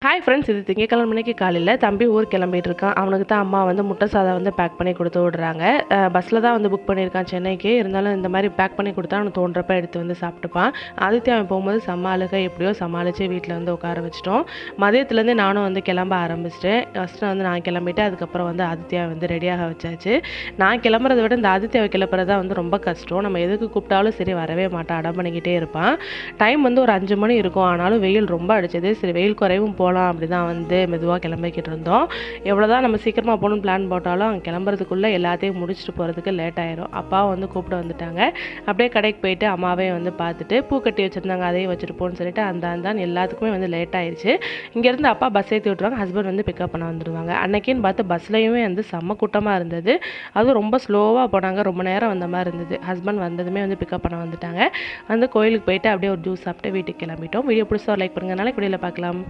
Hi friends, இது திங்கக்கிழமை மணிக்கு காலையில் தம்பி ஊர் கிளம்பிட்டு இருக்கான். அவனுக்கு தான் அம்மா வந்து முட்டை சாதம் வந்து பேக் பண்ணி கொடுத்து விடுறாங்க. பஸ்ஸில் தான் வந்து புக் பண்ணியிருக்கான் சென்னைக்கு. இருந்தாலும் இந்த மாதிரி பேக் பண்ணி கொடுத்தா அவனுக்கு தோன்றப்ப எடுத்து வந்து சாப்பிட்டுப்பான். ஆதித்யா அவன் போகும்போது சமாளிக்க எப்படியோ சமாளித்து வீட்டில் வந்து உட்கார வச்சிட்டோம். மதியத்துலேருந்து நானும் வந்து கிளம்ப ஆரம்பிச்சிட்டேன். ஃபஸ்ட்டு வந்து நான் கிளம்பிட்டு அதுக்கப்புறம் வந்து ஆதித்யா வந்து ரெடியாக வச்சாச்சு. நான் கிளம்புறத விட இந்த ஆதித்யாவை கிளப்புறது தான் வந்து ரொம்ப கஷ்டம். நம்ம எதுக்கு கூப்பிட்டாலும் சரி வரவே மாட்டான், அடம் பண்ணிக்கிட்டே இருப்பான். டைம் வந்து ஒரு 5 மணி இருக்கும். ஆனாலும் வெயில் ரொம்ப அடிச்சது. சரி வெயில் குறைவும் போகலாம் அப்படி தான் வந்து மெதுவாக கிளம்பிக்கிட்டு இருந்தோம். எவ்வளோ தான் நம்ம சீக்கிரமாக போகணும்னு பிளான் போட்டாலும் அங்கே கிளம்புறதுக்குள்ளே எல்லாத்தையும் முடிச்சுட்டு போகிறதுக்கு லேட் ஆயிரும். அப்பாவும் வந்து கூப்பிட வந்துட்டாங்க. அப்படியே கடைக்கு போயிட்டு அம்மாவையும் வந்து பார்த்துட்டு பூ கட்டி வச்சுருந்தாங்க, அதையும் வச்சுட்டு போன்னு சொல்லிட்டு அந்த எல்லாத்துக்குமே வந்து லேட் ஆயிடுச்சு. இங்கேருந்து அப்பா பஸ் ஏற்றி விட்டுருவாங்க, ஹஸ்பண்ட் வந்து பிக்கப் பண்ண வந்துடுவாங்க. அன்னைக்குன்னு பார்த்து பஸ்லையுமே வந்து செம்ம கூட்டமாக இருந்தது. அதுவும் ரொம்ப ஸ்லோவாக போனாங்க, ரொம்ப நேரம் வந்த மாதிரி இருந்தது. ஹஸ்பண்ட் வந்ததுமே வந்து பிக்கப் பண்ண வந்துட்டாங்க. வந்து கோயிலுக்கு போயிட்டு அப்படியே ஒரு ஜூஸ் சாப்பிட்டு வீட்டுக்கு கிளம்பிட்டோம். வீடியோ பிடிச்சா லைக் பண்ணுங்க, நாளைக்கு வீடியோவில் பார்க்கலாம்.